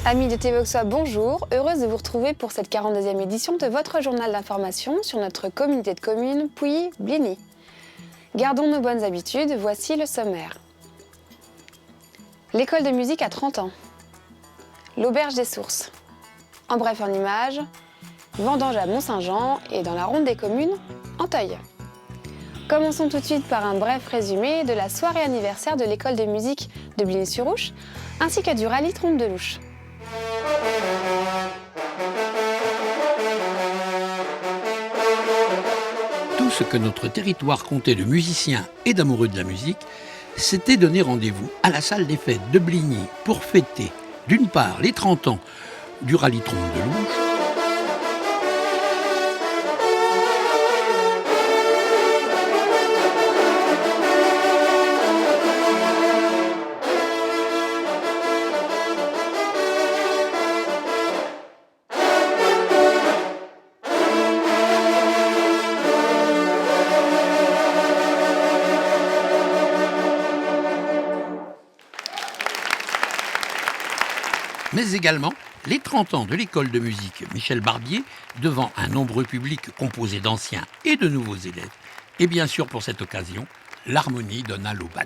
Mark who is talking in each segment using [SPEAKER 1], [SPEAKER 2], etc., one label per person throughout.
[SPEAKER 1] Amis de TV Auxois, bonjour, heureuse de vous retrouver pour cette 42e édition de votre journal d'information sur notre communauté de communes Pouilly-Bligny. Gardons nos bonnes habitudes, voici le sommaire. L'école de musique a 30 ans. L'auberge des sources. En bref en images, vendange à Mont-Saint-Jean et dans la ronde des communes, Anteuil. Commençons tout de suite par un bref résumé de la soirée anniversaire de l'école de musique de Bligny-sur-Ouche ainsi que du rallye Trompe de Louche.
[SPEAKER 2] Tout ce que notre territoire comptait de musiciens et d'amoureux de la musique s'était donné rendez-vous à la salle des fêtes de Bligny pour fêter, d'une part, les 30 ans du rallye Trompe de Louche, mais également les 30 ans de l'école de musique Michel Barbier devant un nombreux public composé d'anciens et de nouveaux élèves. Et bien sûr, pour cette occasion, l'harmonie Donna Lobat.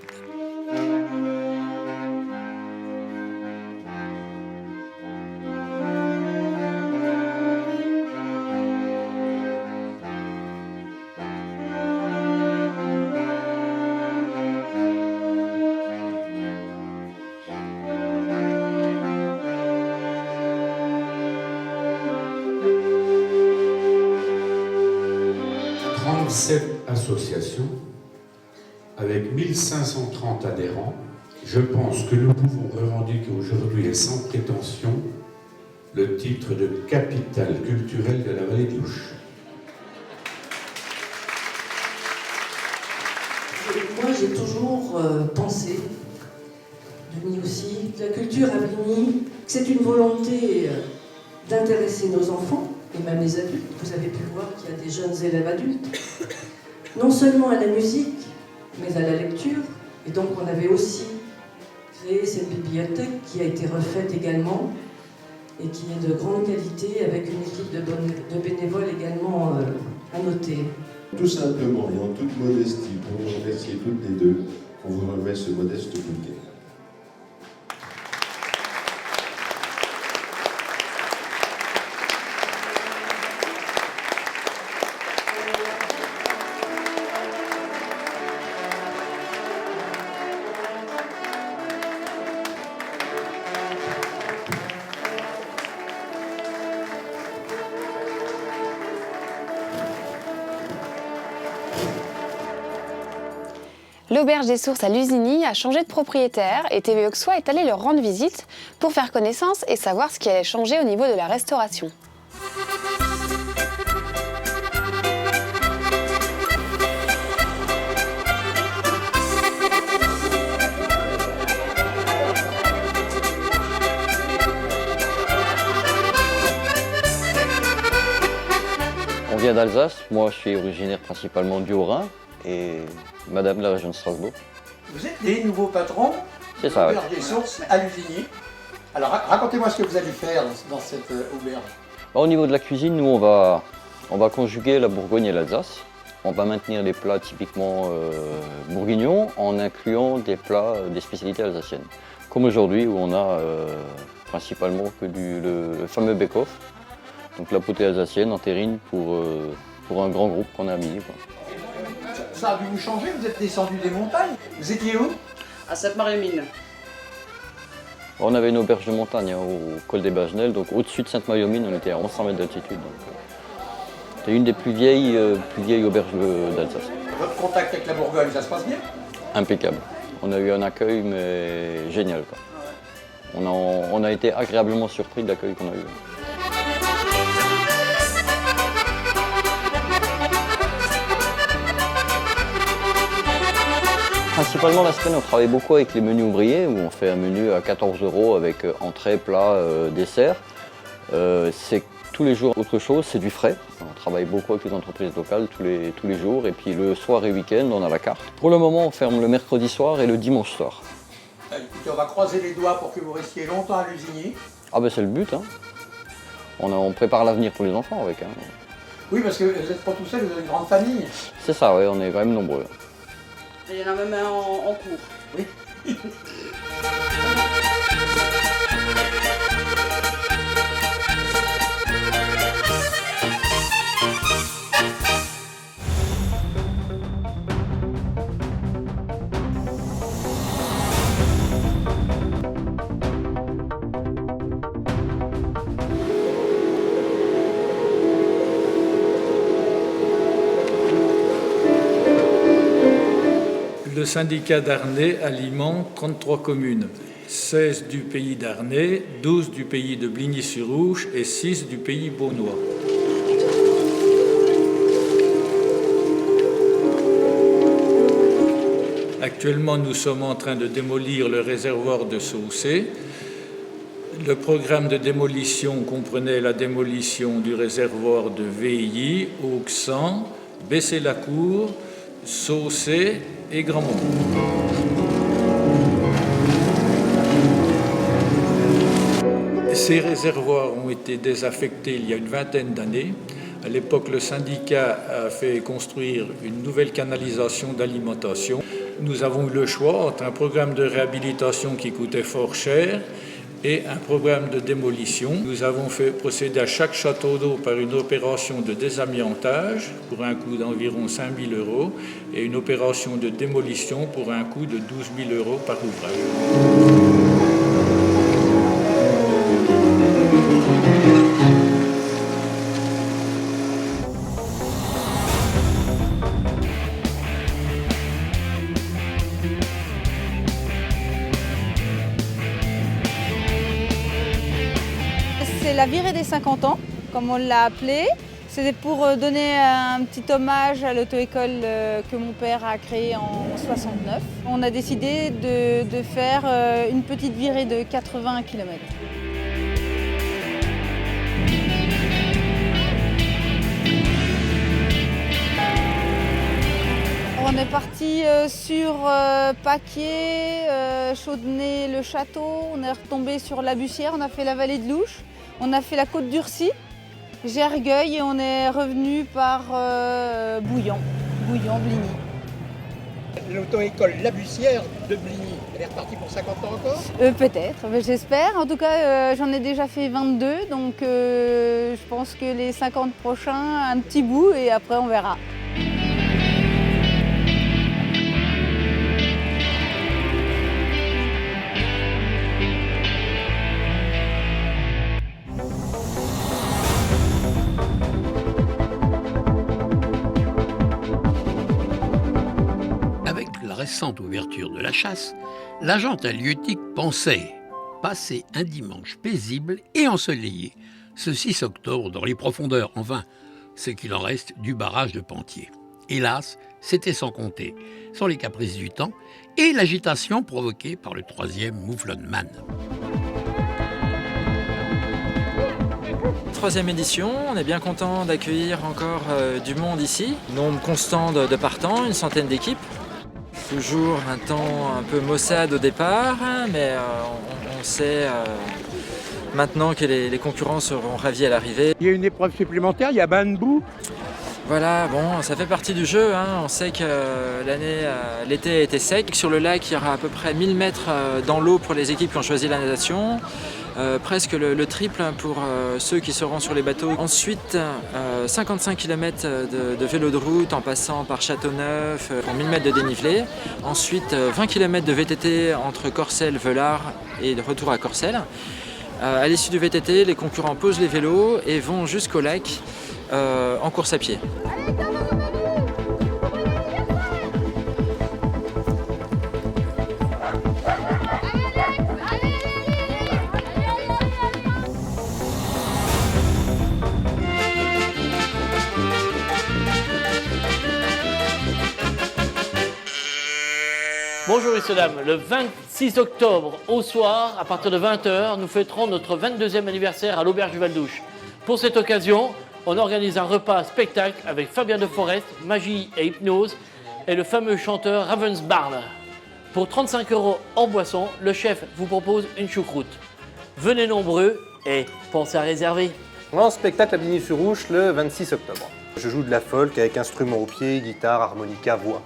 [SPEAKER 3] Cette association, avec 1530 adhérents, je pense que nous pouvons revendiquer aujourd'hui et sans prétention le titre de capitale culturelle de la vallée de l'Ouche.
[SPEAKER 4] Moi, j'ai toujours pensé, Denis aussi, que la culture à Bligny, c'est une volonté d'intéresser nos enfants, et même les adultes. Vous avez pu voir qu'il y a des jeunes élèves adultes, non seulement à la musique, mais à la lecture. Et donc on avait aussi créé cette bibliothèque qui a été refaite également et qui est de grande qualité avec une équipe de bénévoles également à noter.
[SPEAKER 5] Tout simplement et en toute modestie, pour vous remercier toutes les deux, on vous remet ce modeste bouquet.
[SPEAKER 1] L'auberge des sources à Lusigny a changé de propriétaire et TV Auxois est allé leur rendre visite pour faire connaissance et savoir ce qui allait changer au niveau de la restauration.
[SPEAKER 6] On vient d'Alsace, moi je suis originaire principalement du Haut-Rhin et madame de la région de Strasbourg.
[SPEAKER 7] Vous êtes les nouveaux patrons
[SPEAKER 6] C'est ça,
[SPEAKER 7] de l'auberge des sources à Lusigny. Alors racontez-moi ce que vous allez faire dans cette auberge.
[SPEAKER 6] Au niveau de la cuisine, nous on va conjuguer la Bourgogne et l'Alsace. On va maintenir les plats typiquement bourguignons en incluant des plats, des spécialités alsaciennes. Comme aujourd'hui où on a principalement que le fameux bake-off, donc la potée alsacienne en terrine pour un grand groupe qu'on a mis.
[SPEAKER 7] Ça a dû vous changer, vous êtes descendu des montagnes. Vous étiez où?
[SPEAKER 8] À Sainte-Marie-aux-Mines.
[SPEAKER 6] On avait une auberge de montagne au col des Bagenelles, donc au-dessus de Sainte-Marie-aux-Mines, on était à 1100 mètres d'altitude. C'était une des plus vieilles auberges d'Alsace.
[SPEAKER 7] Votre contact avec la Bourgogne, ça se passe bien?
[SPEAKER 6] Impeccable. On a eu un accueil mais génial, quoi. On a été agréablement surpris de l'accueil qu'on a eu. Principalement la semaine, on travaille beaucoup avec les menus ouvriers où on fait un menu à 14 € avec entrée, plat, dessert. C'est tous les jours autre chose, c'est du frais. On travaille beaucoup avec les entreprises locales tous les jours et puis le soir et week-end on a la carte. Pour le moment on ferme le mercredi soir et le dimanche soir.
[SPEAKER 7] Écoutez, on va croiser les doigts pour que vous restiez longtemps à Lusigny.
[SPEAKER 6] Ah ben c'est le but, hein. On prépare l'avenir pour les enfants avec. Hein.
[SPEAKER 7] Oui, parce que vous n'êtes pas tout seul, vous avez une grande famille.
[SPEAKER 6] C'est ça, oui, on est quand même nombreux.
[SPEAKER 8] Il y en a même un en cours.
[SPEAKER 7] Oui.
[SPEAKER 9] Le syndicat d'Arnay alimente 33 communes, 16 du pays d'Arnay, 12 du pays de Bligny-sur-Ouche et 6 du pays beaunois. Actuellement, nous sommes en train de démolir le réservoir de Saucé. Le programme de démolition comprenait la démolition du réservoir de Veilly, Auxan, Bessé-la-Cour, Saucé et Grandmont. Ces réservoirs ont été désaffectés il y a une vingtaine d'années. À l'époque, le syndicat a fait construire une nouvelle canalisation d'alimentation. Nous avons eu le choix entre un programme de réhabilitation qui coûtait fort cher et un programme de démolition. Nous avons fait procéder à chaque château d'eau par une opération de désamiantage pour un coût d'environ 5 000 € et une opération de démolition pour un coût de 12 000 € par ouvrage.
[SPEAKER 8] C'est la virée des 50 ans, comme on l'a appelé. C'était pour donner un petit hommage à l'auto-école que mon père a créée en 69. On a décidé de faire une petite virée de 80 km. On est parti sur Paquier, Chaudenay-le-Château, on est retombé sur la Bussière, on a fait la vallée de Louche, on a fait la côte d'Urcy, Gergueil et on est revenu par Bouillon, Bligny.
[SPEAKER 7] L'auto-école La Bussière de Bligny, elle est repartie pour 50 ans encore?
[SPEAKER 8] Peut-être, j'espère. En tout cas, j'en ai déjà fait 22, donc je pense que les 50 prochains, un petit bout et après on verra.
[SPEAKER 2] Avec la récente ouverture de la chasse, l'agente halieutique pensait passer un dimanche paisible et ensoleillé, ce 6 octobre dans les profondeurs, enfin, ce qu'il en reste du barrage de Pentier. Hélas, c'était sans compter sur les caprices du temps et l'agitation provoquée par le 3e mouflonman.
[SPEAKER 10] Troisième édition, on est bien content d'accueillir encore du monde ici. Nombre constant de partants, une centaine d'équipes. Toujours un temps un peu maussade au départ, mais on sait maintenant que les concurrents seront ravis à l'arrivée.
[SPEAKER 7] Il y a une épreuve supplémentaire, il y a bain de boue.
[SPEAKER 10] Voilà, bon, ça fait partie du jeu. Hein. On sait que l'été a été sec. Sur le lac, il y aura à peu près 1000 mètres dans l'eau pour les équipes qui ont choisi la natation. Presque le triple pour ceux qui seront sur les bateaux. Ensuite, 55 km de vélo de route en passant par Châteauneuf pour 1000 mètres de dénivelé. Ensuite, 20 km de VTT entre Corcelles, Velard et de retour à Corcelles. À l'issue du VTT, les concurrents posent les vélos et vont jusqu'au lac en course à pied.
[SPEAKER 11] Bonjour messieurs dames, le 26 octobre au soir, à partir de 20h, nous fêterons notre 22e anniversaire à l'Auberge du Val-d'Ouche. Pour cette occasion, on organise un repas spectacle avec Fabien de Forest, magie et hypnose, et le fameux chanteur Ravensbarn. Pour 35 € en boisson, le chef vous propose une choucroute. Venez nombreux et pensez à réserver.
[SPEAKER 12] On a un spectacle à Bligny-sur-Ouche le 26 octobre. Je joue de la folk avec instruments au pied, guitare, harmonica, voix.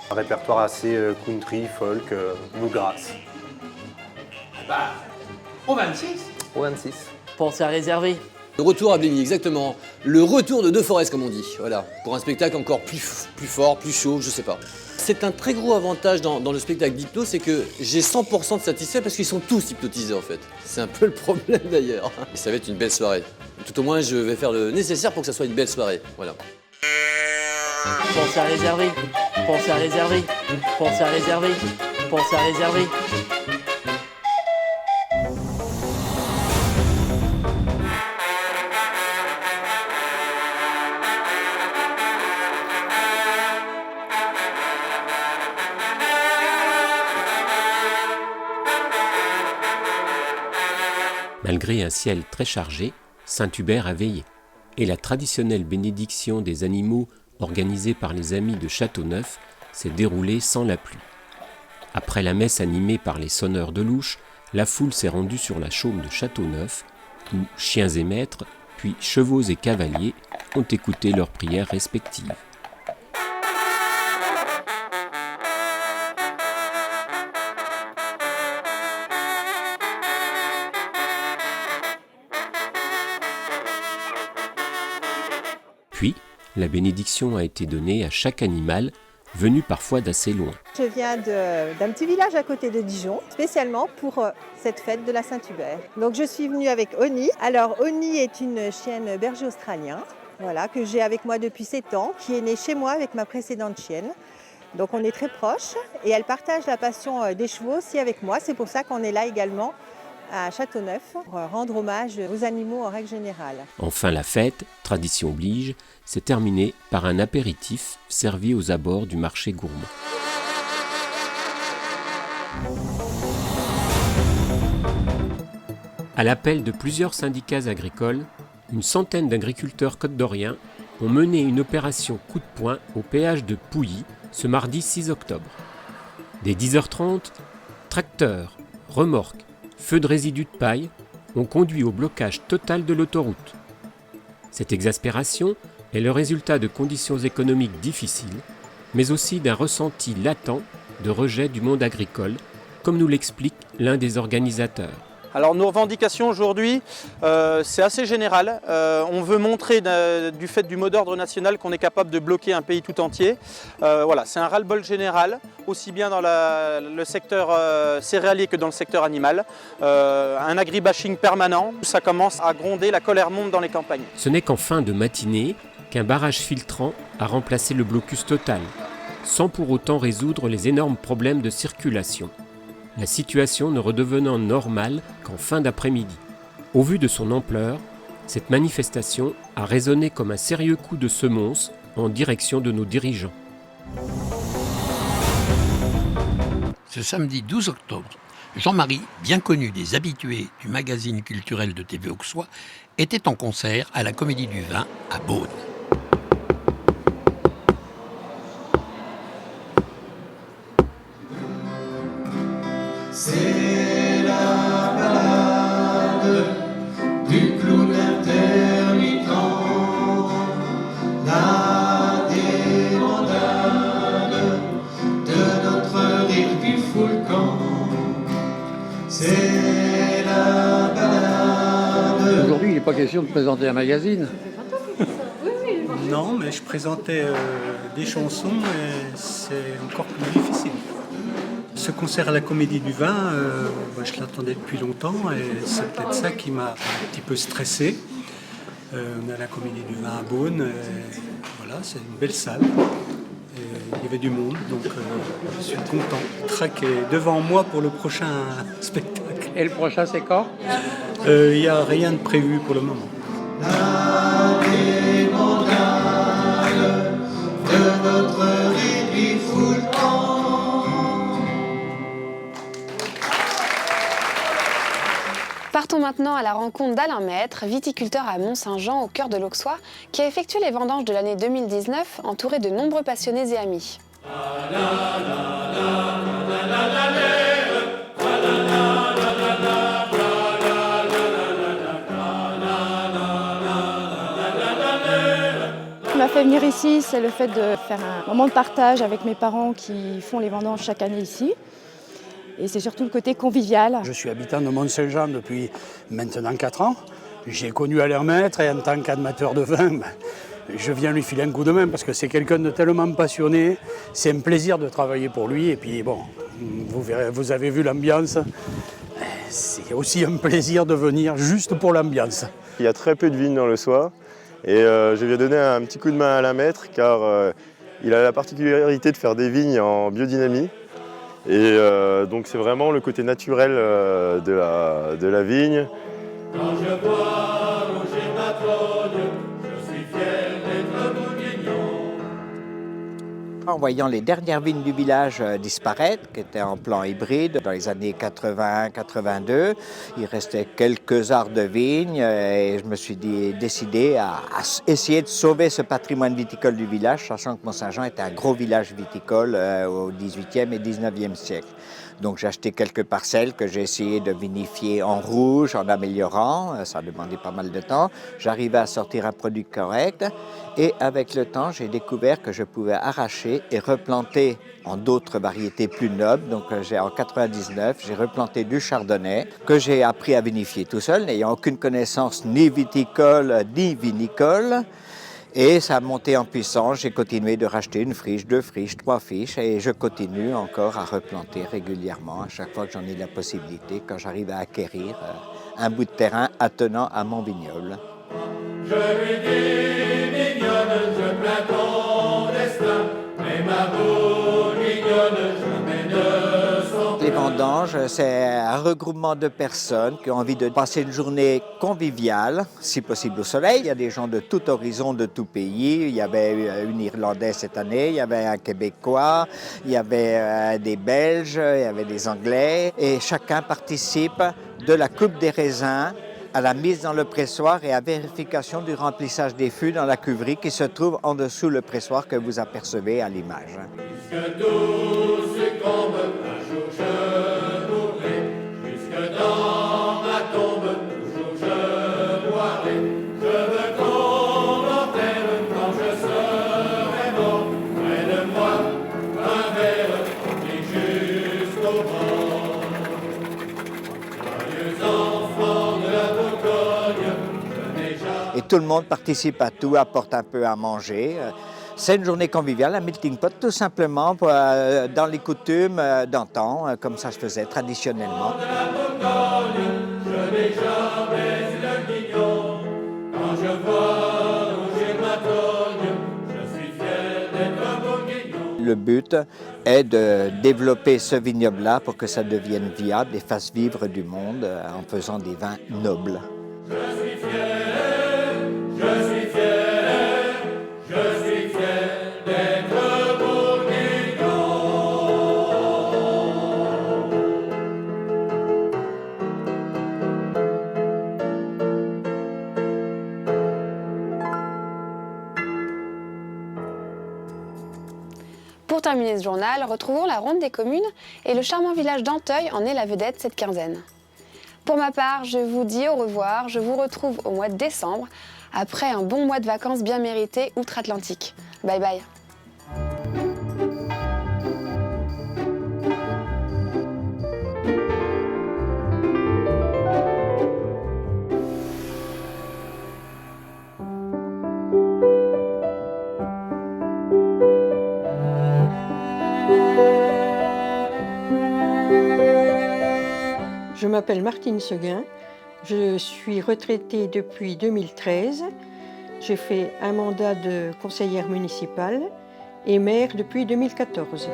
[SPEAKER 12] Un répertoire assez country, folk, bluegrass.
[SPEAKER 2] Au 26.
[SPEAKER 12] Au 26.
[SPEAKER 11] Pensez à réserver.
[SPEAKER 13] Le retour à Bligny, exactement. Le retour de De Forest, comme on dit. Voilà. Pour un spectacle encore plus fort, plus chaud, je sais pas. C'est un très gros avantage dans le spectacle d'hypnose, c'est que j'ai 100% de satisfaits parce qu'ils sont tous hypnotisés en fait. C'est un peu le problème d'ailleurs. Et ça va être une belle soirée. Tout au moins, je vais faire le nécessaire pour que ça soit une belle soirée. Voilà.
[SPEAKER 11] Pensez à réserver. Pensez à réserver. Pensez à réserver. Pensez à réserver.
[SPEAKER 14] Malgré un ciel très chargé, Saint-Hubert a veillé, et la traditionnelle bénédiction des animaux organisée par les amis de Châteauneuf s'est déroulée sans la pluie. Après la messe animée par les sonneurs de louche, la foule s'est rendue sur la chaume de Châteauneuf, où chiens et maîtres, puis chevaux et cavaliers ont écouté leurs prières respectives. Puis, la bénédiction a été donnée à chaque animal, venu parfois d'assez loin.
[SPEAKER 15] Je viens d'un petit village à côté de Dijon, spécialement pour cette fête de la Saint-Hubert. Donc je suis venue avec Oni. Alors Oni est une chienne berger australien, voilà, que j'ai avec moi depuis 7 ans, qui est née chez moi avec ma précédente chienne. Donc on est très proches et elle partage la passion des chevaux aussi avec moi. C'est pour ça qu'on est là également à Châteauneuf pour rendre hommage aux animaux en règle générale.
[SPEAKER 14] Enfin, la fête, tradition oblige, s'est terminée par un apéritif servi aux abords du marché gourmand. À l'appel de plusieurs syndicats agricoles, une centaine d'agriculteurs côte-d'Oriens ont mené une opération coup de poing au péage de Pouilly ce mardi 6 octobre. Dès 10h30, tracteurs, remorques, feux de résidus de paille ont conduit au blocage total de l'autoroute. Cette exaspération est le résultat de conditions économiques difficiles, mais aussi d'un ressenti latent de rejet du monde agricole, comme nous l'explique l'un des organisateurs.
[SPEAKER 12] Alors nos revendications aujourd'hui, c'est assez général. On veut montrer du fait du mot d'ordre national qu'on est capable de bloquer un pays tout entier. Voilà, c'est un ras-le-bol général, aussi bien dans le secteur céréalier que dans le secteur animal. Un agribashing permanent, ça commence à gronder, la colère monte dans les campagnes.
[SPEAKER 14] Ce n'est qu'en fin de matinée qu'un barrage filtrant a remplacé le blocus total, sans pour autant résoudre les énormes problèmes de circulation. La situation ne redevenant normale qu'en fin d'après-midi. Au vu de son ampleur, cette manifestation a résonné comme un sérieux coup de semonce en direction de nos dirigeants.
[SPEAKER 2] Ce samedi 12 octobre, Jean-Marie, bien connu des habitués du magazine culturel de TV Auxois, était en concert à la Comédie du Vin à Beaune.
[SPEAKER 16] C'est la balade du clown intermittent, la débandade de notre rire du Foulcan. C'est la balade.
[SPEAKER 17] Aujourd'hui, il n'est pas question de présenter un magazine.
[SPEAKER 18] Non, mais je présentais des chansons et c'est encore plus difficile. Ce concert à la Comédie du Vin, je l'attendais depuis longtemps et c'est peut-être ça qui m'a un petit peu stressé. On est à la Comédie du Vin à Beaune, voilà, c'est une belle salle. Et il y avait du monde, donc je suis content. Track est devant moi pour le prochain spectacle.
[SPEAKER 17] Et le prochain, c'est quand ?
[SPEAKER 18] Il n'y a rien de prévu pour le moment.
[SPEAKER 16] La débandade de notre rire du Foulcan.
[SPEAKER 1] Partons maintenant à la rencontre d'Alain Maître, viticulteur à Mont-Saint-Jean au cœur de l'Auxois, qui a effectué les vendanges de l'année 2019 entouré de nombreux passionnés et amis.
[SPEAKER 19] fait venir ici, c'est le fait de faire un moment de partage avec mes parents qui font les vendanges chaque année ici. Et c'est surtout le côté convivial.
[SPEAKER 20] Je suis habitant de Mont-Saint-Jean depuis maintenant 4 ans. J'ai connu Alain Maître et en tant qu'amateur de vin, je viens lui filer un coup de main parce que c'est quelqu'un de tellement passionné. C'est un plaisir de travailler pour lui. Et puis bon, vous verrez, vous avez vu l'ambiance. C'est aussi un plaisir de venir juste pour l'ambiance.
[SPEAKER 21] Il y a très peu de vignes dans le Soie. Et je viens donner un petit coup de main à Alain Maître car il a la particularité de faire des vignes en biodynamie. Et donc c'est vraiment le côté naturel de la vigne.
[SPEAKER 16] Quand je vois rougir ma trogne, je suis fier d'être bourguignon.
[SPEAKER 22] En voyant les dernières vignes du village disparaître, qui étaient en plan hybride dans les années 80-82, il restait quelques arts de vignes et je me suis décidé à essayer de sauver ce patrimoine viticole du village, sachant que Mont-Saint-Jean était un gros village viticole au XVIIIe et XIXe siècle. Donc j'ai acheté quelques parcelles que j'ai essayé de vinifier en rouge, en améliorant. Ça a demandé pas mal de temps. J'arrivais à sortir un produit correct. Et avec le temps, j'ai découvert que je pouvais arracher et replanter en d'autres variétés plus nobles. Donc en 99, j'ai replanté du chardonnay que j'ai appris à vinifier tout seul, n'ayant aucune connaissance ni viticole ni vinicole. Et ça a monté en puissance, j'ai continué de racheter une friche, 2 friches, 3 friches et je continue encore à replanter régulièrement à chaque fois que j'en ai la possibilité, quand j'arrive à acquérir un bout de terrain attenant à mon vignoble.
[SPEAKER 16] Je lui dis, mignonne, je plains ton destin, mais ma bourguignonne, jamais ne s'en plaint.
[SPEAKER 22] Les vendanges, c'est un regroupement de personnes qui ont envie de passer une journée conviviale, si possible au soleil. Il y a des gens de tout horizon, de tout pays. Il y avait une Irlandaise cette année, il y avait un Québécois, il y avait des Belges, il y avait des Anglais. Et chacun participe de la coupe des raisins à la mise dans le pressoir et à vérification du remplissage des fûts dans la cuverie qui se trouve en dessous le pressoir que vous apercevez à l'image.
[SPEAKER 16] Puisque tout succombe, un jour je mourrai. Jusque dans ma tombe, toujours je boirai. Je veux qu'on m'enterre quand je serai mort. Près de moi, un verre rempli jusqu'au bord. Joyeux enfants de la Bourgogne, je n'ai jamais...
[SPEAKER 22] Et tout le monde participe à tout, apporte un peu à manger. C'est une journée conviviale, un melting pot tout simplement dans les coutumes d'antan, comme ça se faisait traditionnellement.
[SPEAKER 16] Je n'ai jamais eu le guignon. Quand je vois rougir ma trogne, je suis fier d'être un bourguignon.
[SPEAKER 22] Le but est de développer ce vignoble-là pour que ça devienne viable et fasse vivre du monde en faisant des vins nobles.
[SPEAKER 16] Je suis fier, je suis fier, je suis fier d'être bourguignon.
[SPEAKER 1] Pour terminer ce journal, retrouvons la ronde des communes et le charmant village d'Anteuil en est la vedette cette quinzaine. Pour ma part, je vous dis au revoir, je vous retrouve au mois de décembre, après un bon mois de vacances bien mérité outre-Atlantique. Bye bye.
[SPEAKER 23] Je m'appelle Martine Seguin, je suis retraitée depuis 2013. J'ai fait un mandat de conseillère municipale et maire depuis 2014.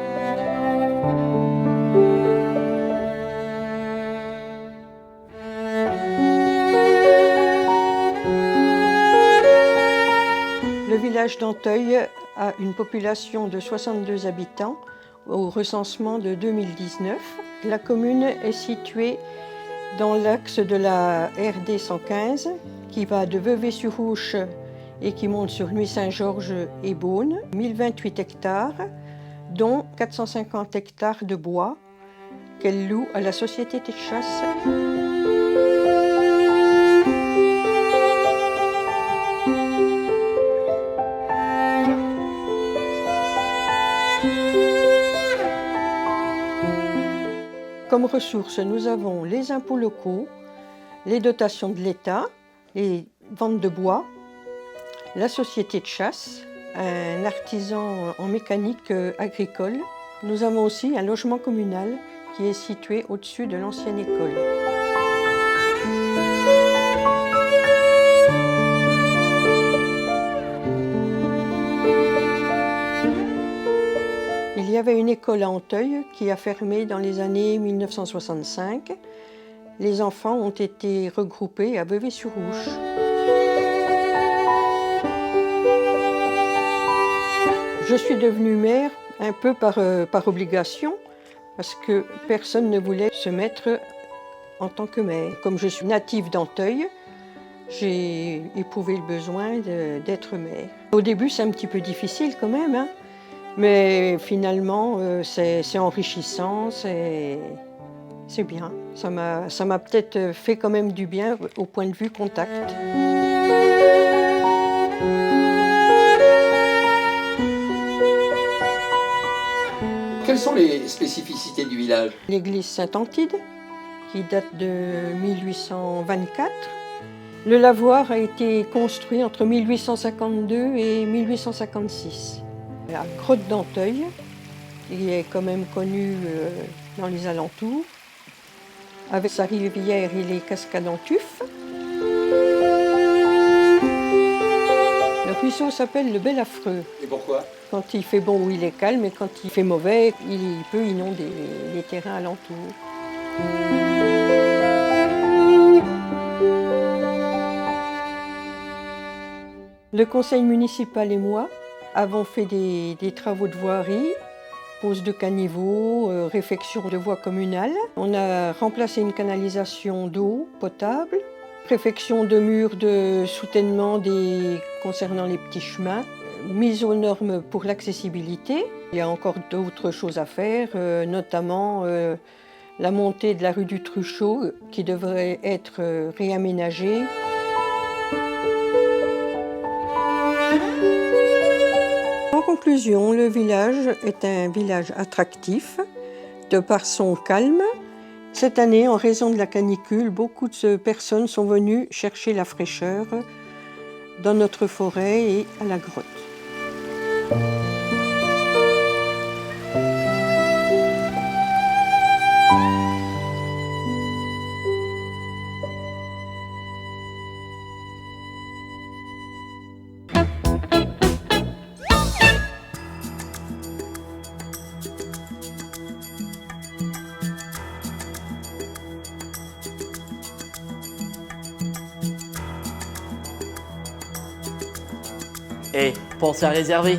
[SPEAKER 23] Le village d'Anteuil a une population de 62 habitants au recensement de 2019. La commune est située dans l'axe de la RD 115 qui va de Vevey-sur-Ouche et qui monte sur Nuits-Saint-Georges et Beaune. 1028 hectares, dont 450 hectares de bois qu'elle loue à la société de chasse. comme ressources, nous avons les impôts locaux, les dotations de l'État, les ventes de bois, la société de chasse, un artisan en mécanique agricole. Nous avons aussi un logement communal qui est situé au-dessus de l'ancienne école. Il y avait une école à Anteuil qui a fermé dans les années 1965. Les enfants ont été regroupés à Vevey-sur-Ouche. Je suis devenue maire un peu par obligation, parce que personne ne voulait se mettre en tant que maire. Comme je suis native d'Anteuil, j'ai éprouvé le besoin d'être maire. Au début, c'est un petit peu difficile quand même, hein, mais finalement, c'est enrichissant, c'est bien. Ça m'a peut-être fait quand même du bien au point de vue contact.
[SPEAKER 3] Quelles sont les spécificités du village?
[SPEAKER 23] L'église Saint-Antide, qui date de 1824. Le lavoir a été construit entre 1852 et 1856. La grotte d'Anteuil, qui est quand même connue dans les alentours, avec sa rivière et les cascades en tuf. Le ruisseau s'appelle le Bel Affreux.
[SPEAKER 3] Et pourquoi?
[SPEAKER 23] Quand il fait bon, il est calme, et quand il fait mauvais, il peut inonder les terrains alentours. Le conseil municipal et moi avons fait des travaux de voirie, pose de caniveaux, réfection de voies communales. On a remplacé une canalisation d'eau potable, réfection de murs de soutènement concernant les petits chemins, mise aux normes pour l'accessibilité. Il y a encore d'autres choses à faire, notamment la montée de la rue du Truchot qui devrait être réaménagée. En conclusion, le village est un village attractif de par son calme. Cette année, en raison de la canicule, beaucoup de personnes sont venues chercher la fraîcheur dans notre forêt et à la grotte.
[SPEAKER 11] Et pensez à réserver.